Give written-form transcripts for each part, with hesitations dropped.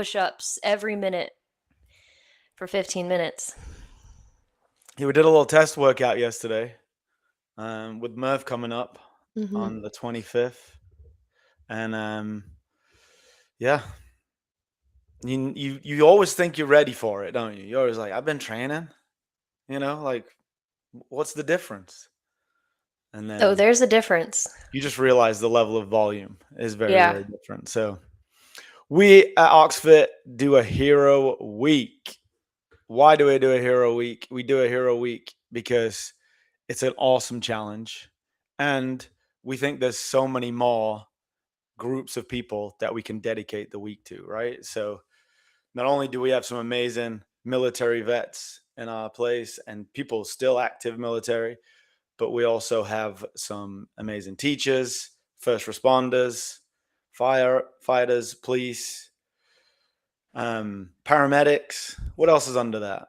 push-ups every minute for 15 minutes. Yeah, we did a little test workout yesterday with Murph coming up Hmm. on the 25th. And yeah, you always think you're ready for it, don't you? You're always like, I've been training, like what's the difference? And Oh, then there's a difference. you just realize the level of volume is very, Yeah. very different. So we at Oxfit do a hero week. Why do we do a hero week? We do a hero week because it's an awesome challenge. And we think there's so many more groups of people that we can dedicate the week to, right? So not only do we have some amazing military vets in our place and people still active military, but we also have some amazing teachers, first responders, firefighters, police, paramedics. What else is under that?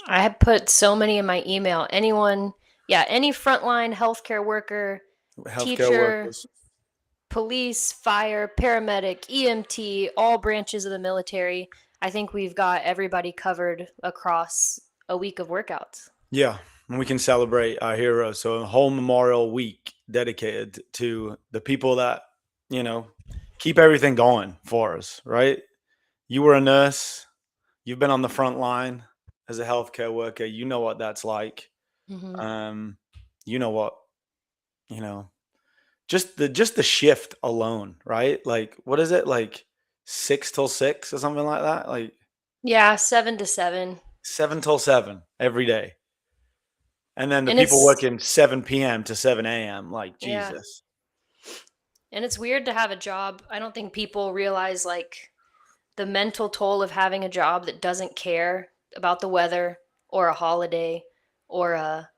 I have put so many in my email. Anyone, yeah, any frontline healthcare worker, Healthcare teacher, workers. police, fire, paramedic, EMT, all branches of the military. I think we've got everybody covered across a week of workouts. Yeah, and we can celebrate our heroes. So a whole Memorial Week dedicated to the people that, you know, keep everything going for us, right? You were a nurse, you've been on the front line as a healthcare worker, you know what that's like. Hmm. Um, you know what, you know, just the shift alone, right? Like what is it? Like 6 till 6 or something like that? Like Yeah, 7 to 7. 7 till 7 every day. And then the And people it's, working 7 p.m. to 7 a.m. Like yeah. Jesus. And it's weird to have a job. I don't think people realize like the mental toll of having a job that doesn't care about the weather or a holiday or a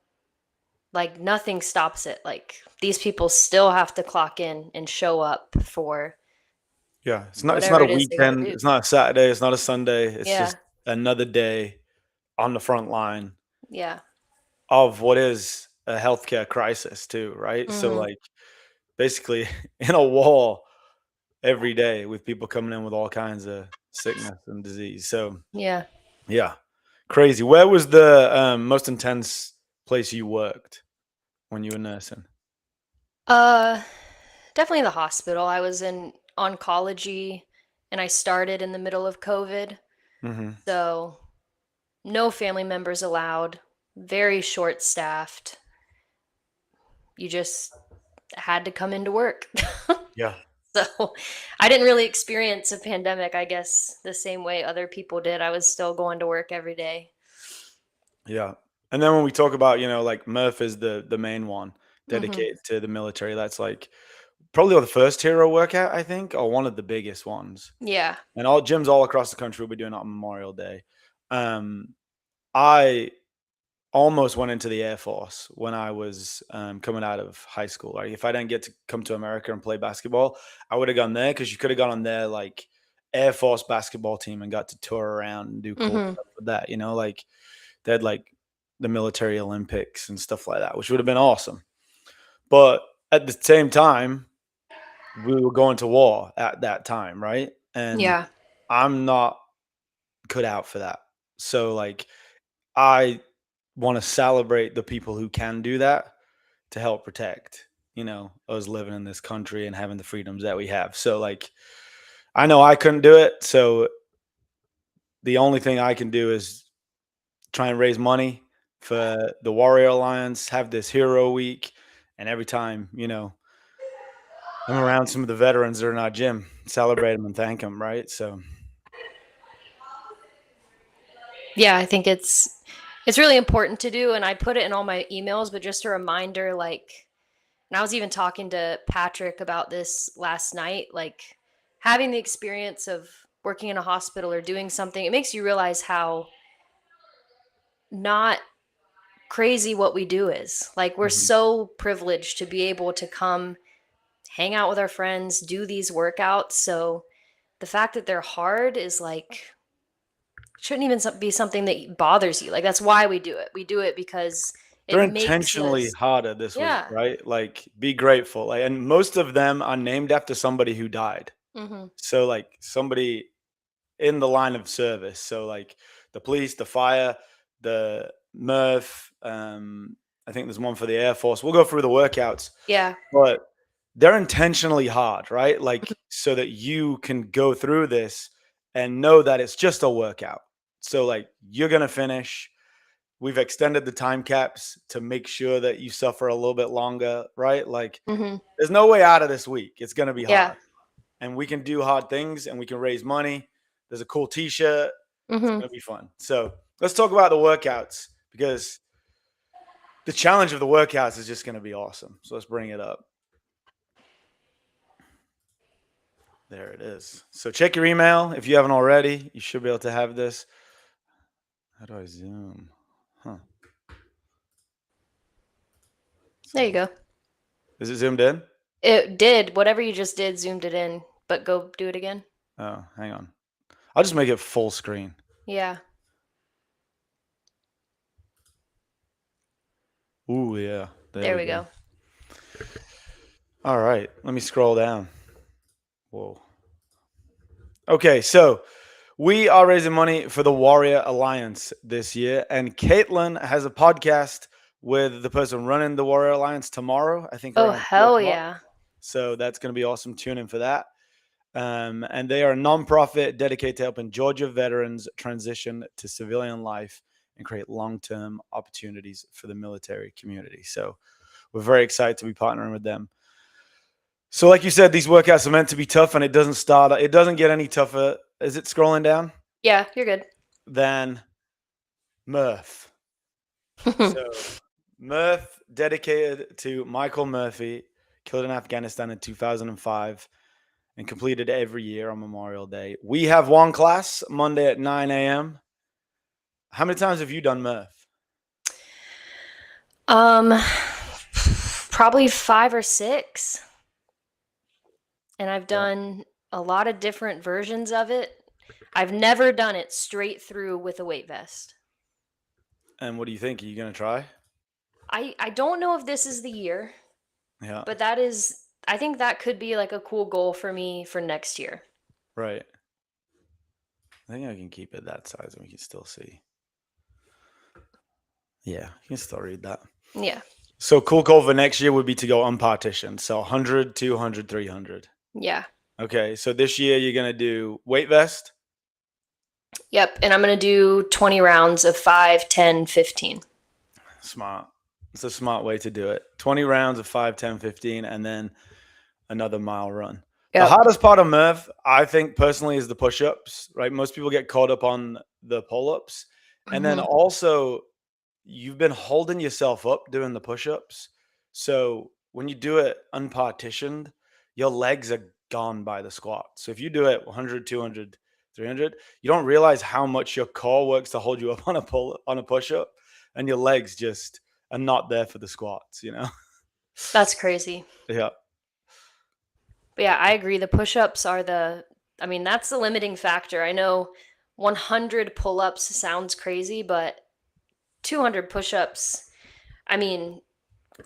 like nothing stops it. Like these people still have to clock in and show up for Yeah, it's not whatever a it is they got to weekend. do. It's not a Saturday. It's not a Sunday. It's Yeah. just another day on the front line Yeah. of what is a healthcare crisis too, right? So Mhm. like basically in a war every day with people coming in with all kinds of sickness and disease. So Yeah. yeah, crazy. Where was the most intense place you worked when you were nursing? Uh Definitely the hospital. I was in oncology and I started in the middle of COVID. Hmm. So no family members allowed, very short staffed. You just had to come into work. Yeah, So I didn't really experience a pandemic, I guess, the same way other people did. I was still going to work every day. yeah. And then when we talk about, like Murph is the main one Hmm. dedicated to the military. That's like probably the first hero workout, I think, or one of the biggest ones. Yeah. And all gyms all across the country will be doing it on Memorial Day. I almost went into the Air Force when I was coming out of high school. Like if I didn't get to come to America and play basketball, I would have gone there because you could have gone on their like Air Force basketball team and got to tour around and do cool Hmm. stuff with that. Like they had like the military Olympics and stuff like that, which would have been awesome. But at the same time, we were going to war at that time, right? And Yeah. I'm not cut out for that. So like I want to celebrate the people who can do that to help protect, us living in this country and having the freedoms that we have. So like I know I couldn't do it, so the only thing I can do is try and raise money for the Warrior Alliance, have this hero week, and every time, I'm around some of the veterans that are in our gym, celebrate them and thank them, right? So Yeah, I think it's really important to do and I put it in all my emails, but just a reminder like and I was even talking to Patrick about this last night, like having the experience of working in a hospital or doing something, it makes you realize how not crazy what we do is. Like we're mhm. so privileged to be able to come hang out with our friends, do these workouts. So the fact that they're hard is like shouldn't even be something that bothers you. Like that's why we do it. We do it because They're it makes intentionally us harder this week, yeah. right? Like, be grateful. Like, and most of them are named after somebody who died. Mhm. So like somebody in the line of service. So like the police, the fire, the MERF. I think there's one for the Air Force. We'll go through the workouts, Yeah. but they're intentionally hard, right? Like so that you can go through this and know that it's just a workout. So like you're gonna finish. We've extended the time caps to make sure that you suffer a little bit longer, right? Like Mhm. there's no way out of this week. It's gonna be Yeah. hard. And we can do hard things and we can raise money. There's a cool t-shirt. It's Mhm. gonna be fun. So let's talk about the workouts because the challenge of the workouts is just gonna be awesome. So let's bring it up. There it is. So check your email if you haven't already. You should be able to have this. How do I zoom? Huh. There you go. Is it zoomed in? It did. Whatever you just did zoomed it in, but go do it again. Oh, hang on. I'll just make it full screen. Yeah. Ooh, yeah. There There we we go. go. All right. Let me scroll down. Whoa. Okay, so we are raising money for the Warrior Alliance this year, and Caitlin has a podcast with the person running the Warrior Alliance tomorrow, I think Oh, around 2 hell o'clock. yeah. So that's going to be awesome. Tune in for that. And they are a nonprofit dedicated to helping Georgia veterans transition to civilian life and create long-term opportunities for the military community. So we're very excited to be partnering with them. So, like you said, these workouts are meant to be tough, and it doesn't start. It doesn't get any tougher. Is it scrolling down? Yeah, you're good. Than Murph. So, Murph, dedicated to Michael Murphy, killed in Afghanistan in 2005 and completed every year on Memorial Day. We have one class Monday at 9 a.m. How many times have you done Murph? um Probably 5 or 6. And I've Yeah. done a lot of different versions of it. I've never done it straight through with a weight vest. And what do you think? Are you going to try? I don't know if this is the year, Yeah. but I think that could be like a cool goal for me for next year. Right. I think I can keep it that size and we can still see. Yeah, you can still read that. Yeah. So cool goal for next year would be to go unpartitioned. So 100, 200, 300. Yeah. Okay. So this year you're going to do weight vest. Yep, and I'm going to do 20 rounds of 5, 10, 15. Smart. It's a smart way to do it. 20 rounds of 5, 10, 15, and then another mile run. The Yep. hardest part of Murph, I think personally, is the push ups, right? Most people get caught up on the pull ups. And then Mhm. also, you've been holding yourself up doing the push ups. So when you do it unpartitioned, your legs are gone by the squat. So if you do it 100, 200, 300, you don't realize how much your core works to hold you up on a push up, and your legs just are not there for the squats, you know? That's crazy. Yeah. But yeah, I agree. The push-ups are that's the limiting factor. I know 100 pull-ups sounds crazy, but 200 push-ups, I mean,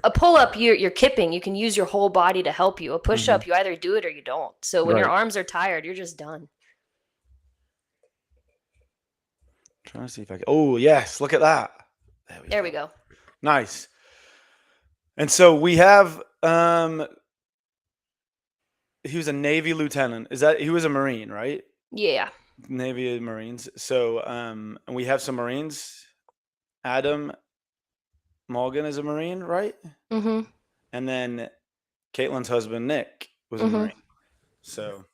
a pull-up you're kipping. You can use your whole body to help you. A Hmm. push-up, you either do it or you don't. So when your Right. arms are tired, you're just done. Trying to see if I can. Oh, yes. Look at that. There we There we go. go. Nice. And so we have he was a Navy lieutenant. Is that he was a Marine, right? Yeah. Navy Marines. So and we have some Marines. Adam Morgan is a Marine, right? Mhm. And then Caitlin's husband Nick was a Mhm. Marine. So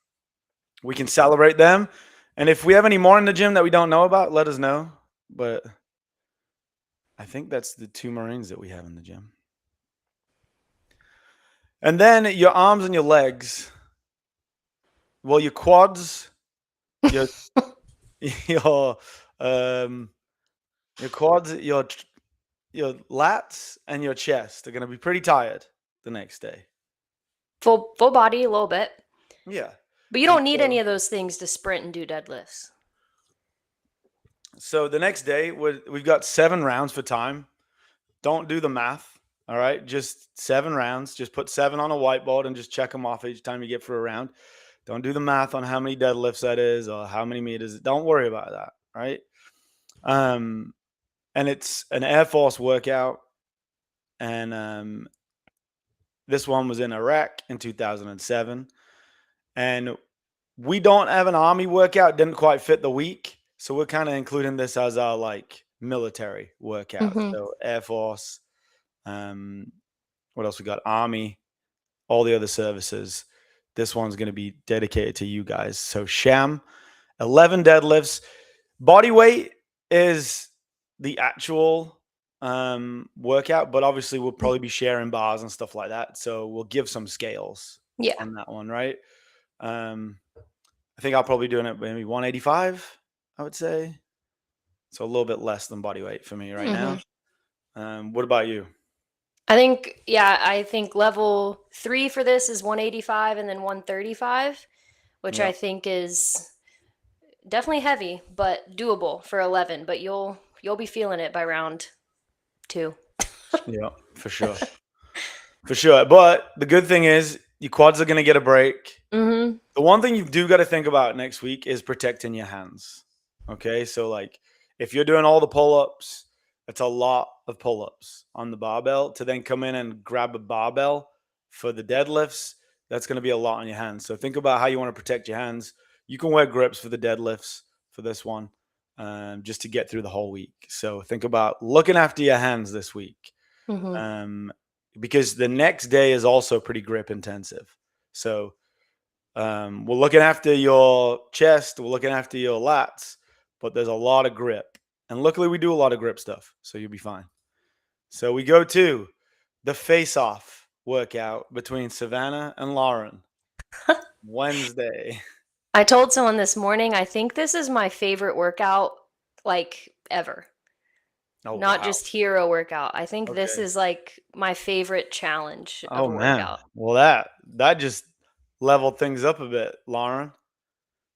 we can celebrate them. And if we have any more in the gym that we don't know about, let us know. But I think that's the 2 Marines that we have in the gym. And then your arms and your legs. Well, your quads, your your um your quads, your lats and your chest are going to be pretty tired the next day. Full body a little bit. Yeah. But you And don't need any of those things to sprint and do deadlifts. so the next day we've got 7 rounds for time. Don't do the math. All right, just 7 rounds. Just put 7 on a whiteboard and just check them off each time you get through a round. Don't do the math on how many deadlifts that is or how many meters. Don't worry about that, right? Um, and it's an Air Force workout, and this one was in Iraq in 2007, and we don't have an Army workout. Didn't quite fit the week, so we're kind of including this as our like military workout. Mhm. So Air Force, um, what else we got? Army, all the other services. This one's going to be dedicated to you guys. So Sham, 11 deadlifts. Body weight is the actual workout, but obviously we'll probably be sharing bars and stuff like that. So we'll give some scales Yeah. on that one, right? Um, I think I'll probably doing it maybe 185, I would say. So a little bit less than body weight for me right now. Mhm. What about you? I think level 3 for this is 185 and then 135, which Yeah, I think is definitely heavy, but doable for 11, but you'll be feeling it by round 2. yeah, for sure. For sure. But the good thing is your quads are going to get a break. Mhm. The one thing you do got to think about next week is protecting your hands. Okay. So, like, if you're doing all the pull ups, it's a lot of pull ups on the barbell to then come in and grab a barbell for the deadlifts. That's going to be a lot on your hands. So, think about how you want to protect your hands. You can wear grips for the deadlifts for this one just to get through the whole week. So, think about looking after your hands this week Mhm. um, because the next day is also pretty grip intensive. So, we're looking after your chest, we're looking after your lats, but there's a lot of grip. And luckily, we do a lot of grip stuff, so you'll be fine. So we go to the face off workout between Savannah and Lauren Wednesday. I told someone this morning I think this is my favorite workout like ever. Oh, Not wow. just hero workout. I think this Okay. is like my favorite challenge of Oh, a man. workout. Well, that just leveled things up a bit, Lauren.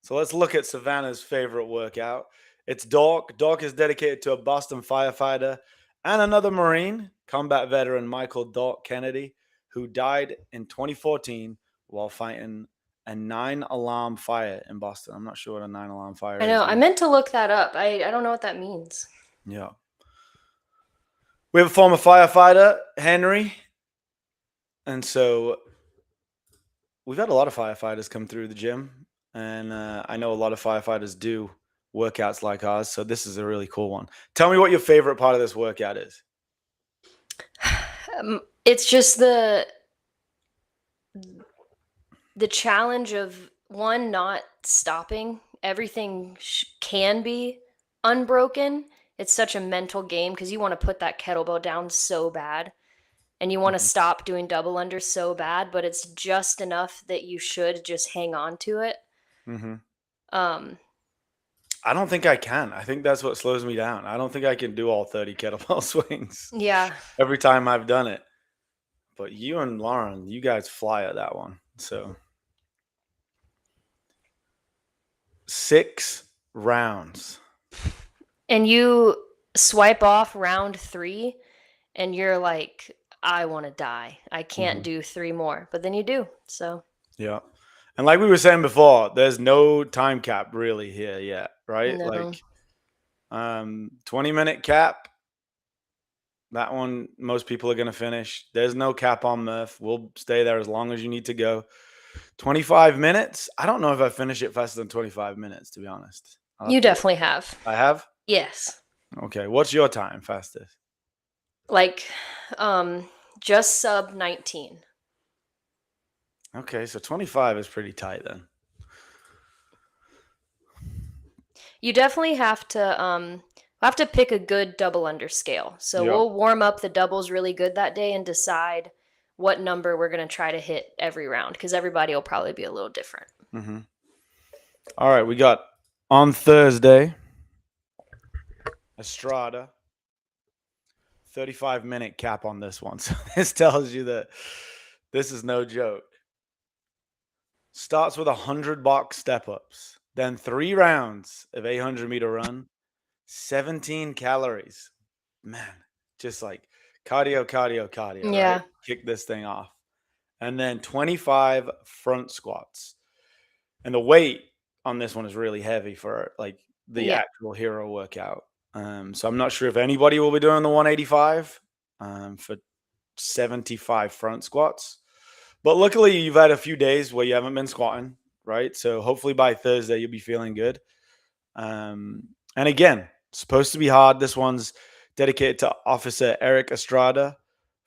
So let's look at Savannah's favorite workout. It's Dork. Dork is dedicated to a Boston firefighter and another Marine, combat veteran Michael Dork Kennedy, who died in 2014 while fighting a 9 alarm fire in Boston. I'm not sure what a 9 alarm fire I is. know. I meant to look that up. I don't know what that means. Yeah. We have a former firefighter, Henry. And so we've had a lot of firefighters come through the gym. And I know a lot of firefighters do workouts like ours. So this is a really cool one. Tell me what your favorite part of this workout is. It's just the challenge of one not stopping. Everything can be unbroken. It's such a mental game because you want to put that kettlebell down so bad and you want to Mhm. stop doing double under so bad, but it's just enough that you should just hang on to it. Mhm. Um, I don't think I can. I think that's what slows me down. I don't think I can do all 30 kettlebell swings yeah. every time I've done it. But you and Lauren, you guys fly at that one. So 6 rounds. And you swipe off round 3 and you're like, I want to die. I can't Mhm. do 3 more. But then you do. So, Yeah. And like we were saying before, there's no time cap really here yet, right? no. Like 20-minute cap. That one most people are going to finish. There's no cap on Murph. We'll stay there as long as you need to go. 25 minutes. I don't know if I finish it faster than 25 minutes, to be honest. I'll have You to look. definitely have. I have? Yes. Okay. What's your time fastest? Like just sub 19. Okay. So 25 is pretty tight then. You definitely have to pick a good double under scale. So Yeah. we'll warm up the doubles really good that day and decide what number we're going to try to hit every round because everybody will probably be a little different. Hmm. All right. We got on Thursday, Estrada, 35-minute cap on this one. So this tells you that this is no joke. Starts with 100 box step ups, then 3 rounds of 800-meter run, 17 calories. Man, just like cardio, cardio, cardio, right? Yeah. Kick this thing off. And then 25 front squats. And the weight on this one is really heavy for like the Yeah. actual hero workout. So I'm not sure if anybody will be doing the 185 for 75 front squats. But luckily, you've had a few days where you haven't been squatting, right? So hopefully by Thursday, you'll be feeling good. And again, supposed to be hard. This one's dedicated to Officer Eric Estrada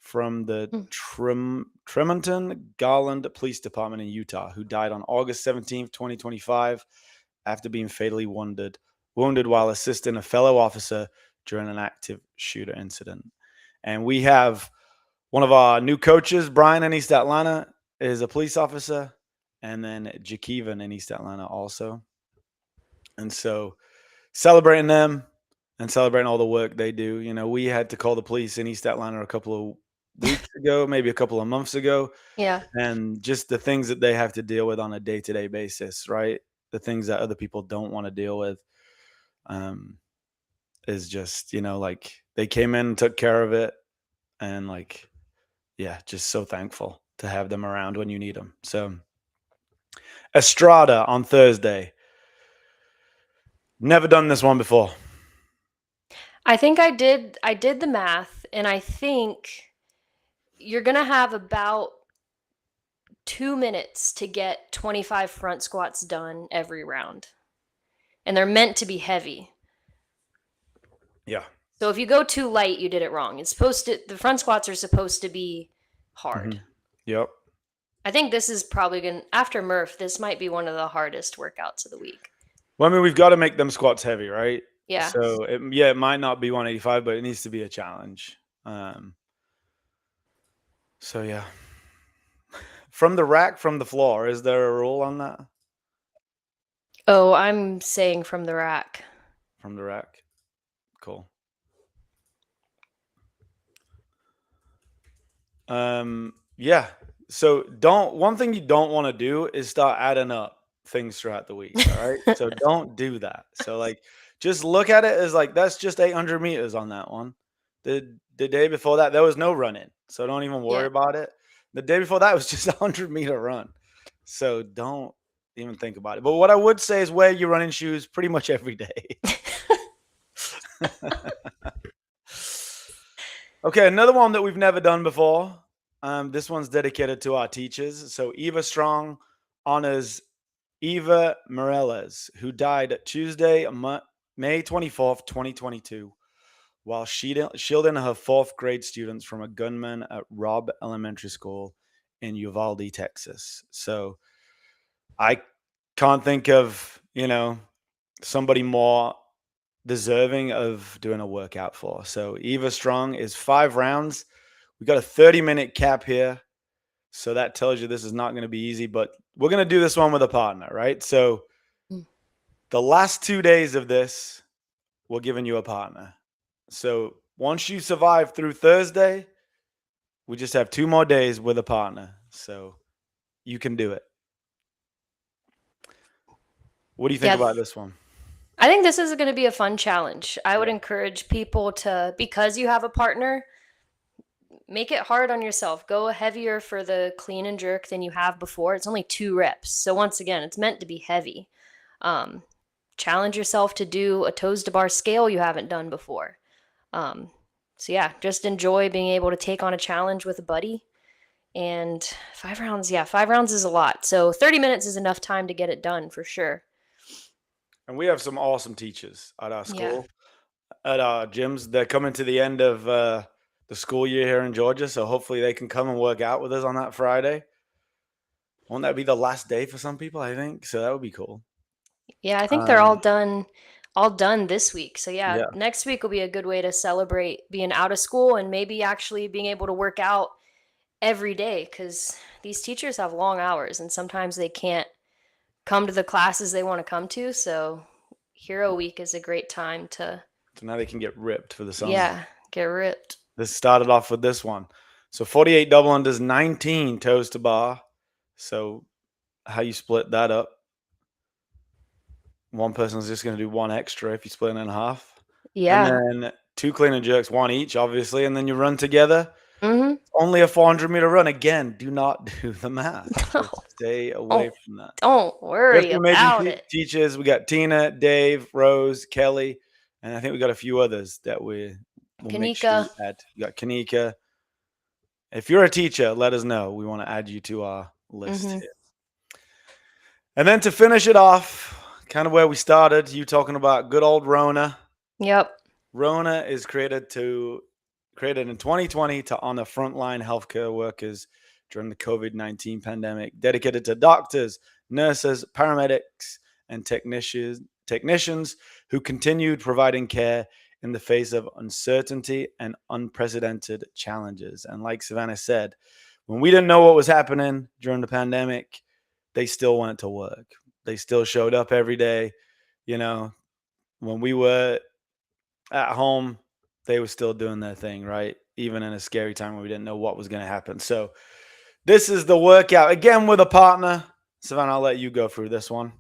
from the Mm. Tremonton Garland Police Department in Utah, who died on August 17th, 2025, after being fatally wounded while assisting a fellow officer during an active shooter incident. And we have one of our new coaches, Brian in East Atlanta, is a police officer, and then Jakeevan in East Atlanta also. And so celebrating them and celebrating all the work they do. You know, we had to call the police in East Atlanta a couple of weeks ago, maybe a couple of months ago, Yeah. and just the things that they have to deal with on a day-to-day basis, right? The things that other people don't want to deal with um, is just, like they came in and took care of it. And like, yeah, just so thankful to have them around when you need them. So Estrada on Thursday. Never done this one before. I think I did the math, and I think you're going to have about 2 minutes to get 25 front squats done every round. And they're meant to be heavy. Yeah. So if you go too light, you did it wrong. The front squats are supposed to be hard. Yep. I think this is probably going to, after Murph, this might be one of the hardest workouts of the week. Well, I mean, we've got to make them squats heavy, right? Yeah. So it might not be 185, but it needs to be a challenge. So yeah, from the rack, from the floor, is there a rule on that? Oh, I'm saying from the rack. From the rack, cool. Yeah. So one thing you don't want to do is start adding up things throughout the week. All right. So don't do that. So like, just look at it as like that's just 800 meters on that one. The day before that there was no running, so don't even worry Yeah. about it. The day before that was just a 100-meter run. So don't even think about it. But what I would say is wear your running shoes pretty much every day. Okay, another one that we've never done before. This one's dedicated to our teachers. So Eva Strong honors Eva Morales, who died Tuesday, May 24th, 2022, while shielding her fourth grade students from a gunman at Robb Elementary School in Uvalde, Texas. So I can't think of, somebody more deserving of doing a workout for. So Eva Strong is 5 rounds. We got a 30-minute cap here. So that tells you this is not going to be easy, but we're going to do this one with a partner, right? So Mm. the last 2 days of this, we're giving you a partner. So once you survive through Thursday, we just have 2 more days with a partner. So you can do it. What do you think Yeah. about this one? I think this is going to be a fun challenge. I would Yeah. encourage people to, because you have a partner, make it hard on yourself. Go heavier for the clean and jerk than you have before. It's only 2 reps. So once again, it's meant to be heavy. Um, Challenge yourself to do a toes to bar scale you haven't done before. So yeah, just enjoy being able to take on a challenge with a buddy. And 5 rounds, yeah, 5 rounds is a lot. So 30 minutes is enough time to get it done for sure. And we have some awesome teachers at our Yeah. school, at our gyms. They're coming to the end of the school year here in Georgia, so hopefully they can come and work out with us on that Friday. Won't that be the last day for some people? I think so. That would be cool. Yeah, I think they're Um, all done this week. So yeah, yeah, next week will be a good way to celebrate being out of school and maybe actually being able to work out every day, cuz these teachers have long hours and sometimes they can't come to the classes they want to come to. So Hero Week is a great time to, so now they can get ripped for the summer. yeah, get ripped. This started off with this one. So 48 double unders, 19 toes to bar. So how you split that up? One person's just going to do one extra if you split it in half. And Yeah. then 2 clean and jerks, one each, obviously. And then you run together. Mhm. only a 400-meter run. Again, do not do the math. No, Just stay away don't from that. don't We have worry some amazing about it. teachers. We got Tina, Dave, Rose, Kelly, and I think we got a few others that we will make sure Kanika. you add. We got Kanika. If you're a teacher, let us know. We want to add you to our list Mhm. here. And then to finish it off, kind of where we started, you talking about good old Rona. Yep. Rona is created in 2020 to honor frontline healthcare workers during the COVID-19 pandemic, dedicated to doctors, nurses, paramedics, and technicians who continued providing care in the face of uncertainty and unprecedented challenges. And like Savannah said, when we didn't know what was happening during the pandemic, they still went to work. They still showed up every day. You know, when we were at home, they were still doing their thing, right? Even in a scary time when we didn't know what was going to happen. So this is the workout again with a partner. Savannah, I'll let you go through this one.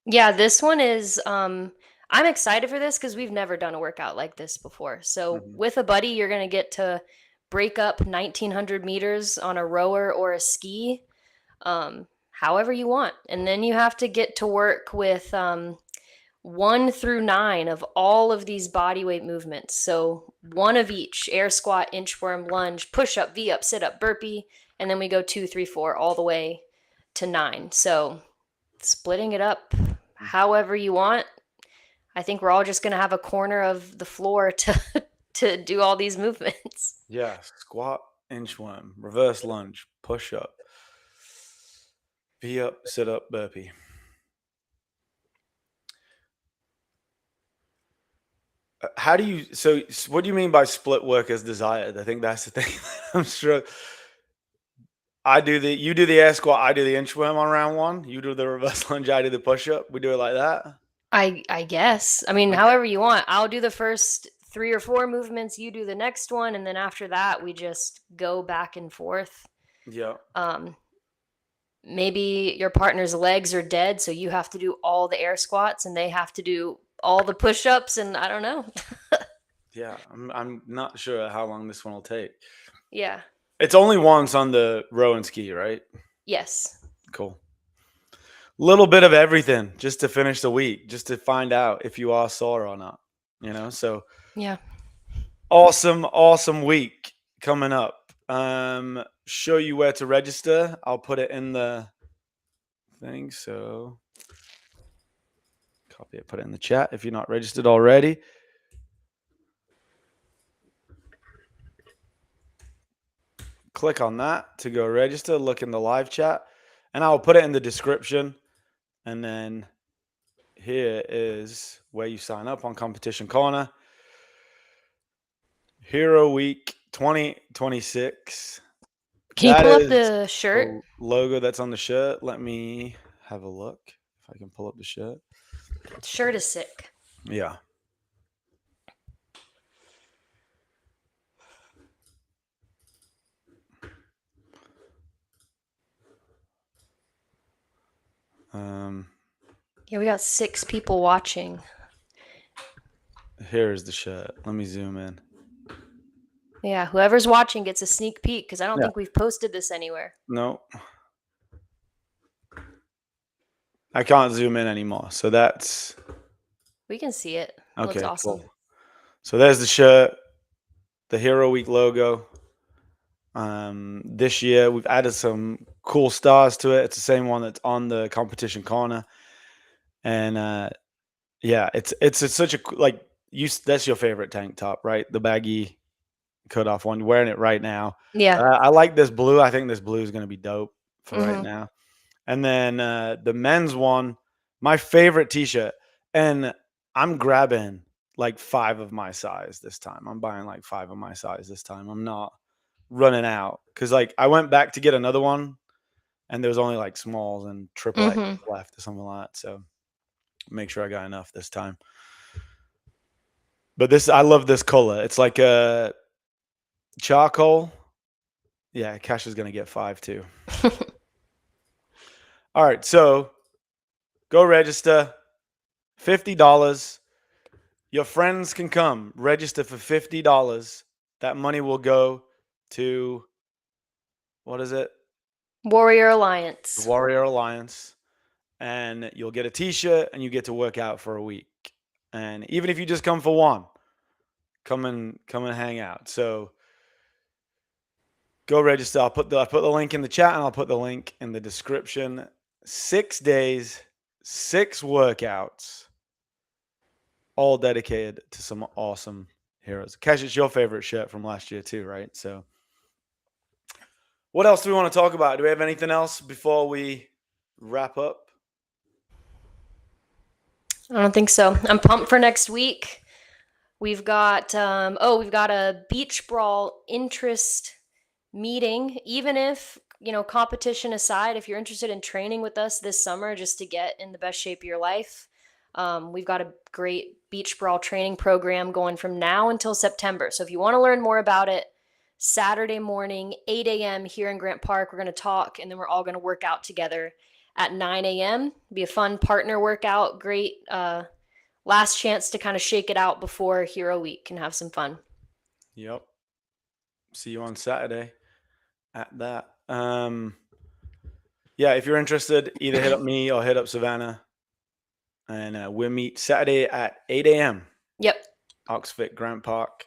Yeah, this one is I'm excited for this cuz we've never done a workout like this before. So Mhm. with a buddy, you're going to get to break up 1900 meters on a rower or a ski, however you want. And then you have to get to work with 1 through 9 of all of these body weight movements. So one of each: air squat, inchworm, lunge, push up, V up, sit up, burpee. And then we go 2, 3, 4 all the way to 9. So splitting it up however you want. I think we're all just going to have a corner of the floor to to do all these movements. Yeah, squat, inchworm, reverse lunge, push up, V up, sit up, burpee. How do you? So, what do you mean by split work as desired? I think that's the thing. I'm sure. You do the air squat, I do the inchworm on round one. You do the reverse lunge, I do the push up. We do it like that. I guess. I mean, Okay. however you want. I'll do the first 3 or 4 movements, you do the next one, and then after that we just go back and forth. Yeah. Um Maybe your partner's legs are dead, so you have to do all the air squats and they have to do all the push-ups, and I don't know. Yeah. I'm not sure how long this one will take. Yeah. It's only once on the row and ski, right? Yes. Cool. Little bit of everything just to finish the week, just to find out if you are sore or not. So Yeah. awesome week coming up. Show you where to register. I'll put it in the thing. So copy it, put it in the chat if you're not registered already. Click on that to go register. Look in the live chat, and I'll put it in the description. And then here is where you sign up on Competition Corner. Hero Week 2026. Can you That pull up is the shirt? the logo that's on the shirt. Let me have a look if I can pull up the shirt. Shirt is sick. Yeah. Um, Yeah, we got 6 people watching. Here is the shirt. Let me zoom in. Yeah, whoever's watching gets a sneak peek because I don't Yeah. think we've posted this anywhere. No, I can't zoom in anymore. So that's We can see it. Looks okay. awesome. Cool. So there's the shirt, the Hero Week logo. This year we've added some cool stars to it. It's the same one that's on the Competition Corner, and yeah, it's such a like you. That's your favorite tank top, right? The baggy cut off one. You're wearing it right now. Yeah. I like this blue. I think this blue is going to be dope for right Mhm. now. And then the men's one, my favorite T-shirt, and I'm grabbing like 5 of my size this time. I'm buying like 5 of my size this time. I'm not running out because like I went back to get another one, and there was only like smalls and triple X Mhm. left or something like that. So make sure I got enough this time. But I love this color. It's like a charcoal. Yeah, Cash is gonna get 5 too. All right, so go register. $50. Your friends can come register for $50. That money will go to what is it? Warrior The Alliance. Warrior Alliance. And you'll get a t-shirt and you get to work out for a week. And even if you just come for one, come and hang out. So go register. I'll put the link in the chat and I'll put the link in the description. 6 days, 6 workouts, all dedicated to some awesome heroes. Cash, it's your favorite shirt from last year too, right? So what else do we want to talk about? Do we have anything else before we wrap up? I don't think so. I'm pumped for next week. We've got we've got a beach brawl interest meeting. Even if, competition aside, if you're interested in training with us this summer just to get in the best shape of your life, we've got a great beach brawl training program going from now until September. So if you want to learn more about it, Saturday morning, 8 a.m. here in Grant Park, we're going to talk, and then we're all going to work out together at 9 a.m. Be a fun partner workout. Great last chance to kind of shake it out before Hero Week and have some fun. Yep. See you on Saturday at that. Yeah, if you're interested, either hit up me or hit up Savannah. And we'll meet Saturday at 8 a.m. Yep. Oxfit, Grant Park.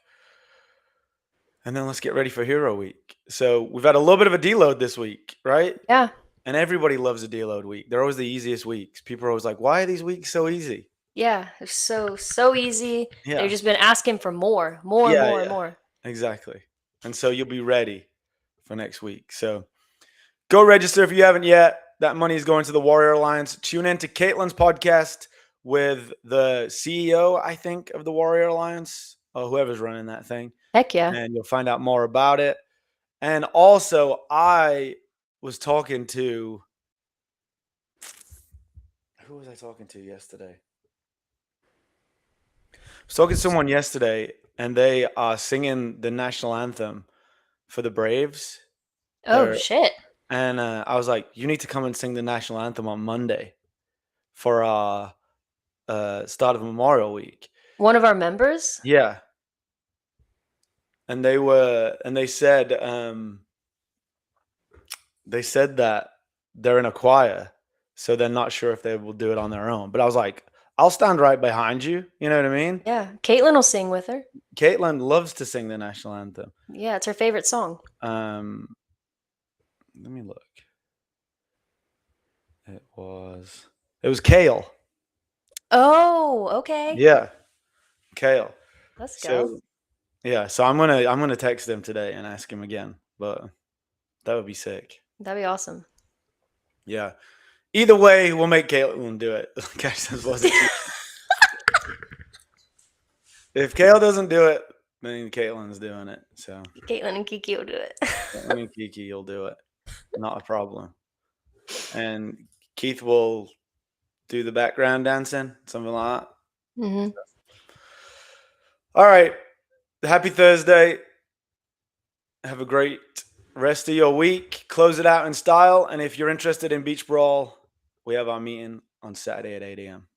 And then let's get ready for Hero Week. So we've had a little bit of a deload this week, right? Yeah. And everybody loves a deload week. They're always the easiest weeks. People are always like, why are these weeks so easy? Yeah. They're so easy. Yeah. They've just been asking for more, Yeah. more. Exactly. And so you'll be ready for next week. So go register if you haven't yet. That money is going to the Warrior Alliance. Tune in to Caitlin's podcast with the CEO, I think, of the Warrior Alliance, or whoever's running that thing. Heck yeah. And you'll find out more about it. And also, I was talking to, who was I talking to yesterday? I was talking to someone yesterday, and they are singing the national anthem for the Braves. Oh shit. And I was like, you need to come and sing the national anthem on Monday for start of Memorial Week. One of our members? Yeah. And they said that they're in a choir, so they're not sure if they will do it on their own. But I was like, I'll stand right behind you. You know what I mean? Yeah. Caitlin will sing with her. Caitlin loves to sing the national anthem. Yeah, it's her favorite song. Let me look. It was Kale. Oh, okay. Yeah, Kale. Let's So go. yeah, so I'm gonna text him today and ask him again. But that would be sick. That'd be awesome. Yeah. Either way, we'll make Caitlin do it. If Kale doesn't do it, then Caitlin's doing it. So Caitlin and Kiki will do it. Caitlin and Kiki will do it. Not a problem. And Keith will do the background dancing, something like that. Mm-hmm. All right. Happy Thursday. Have a great rest of your week. Close it out in style. And if you're interested in Beach Brawl, we have our meeting on Saturday at 8 a.m.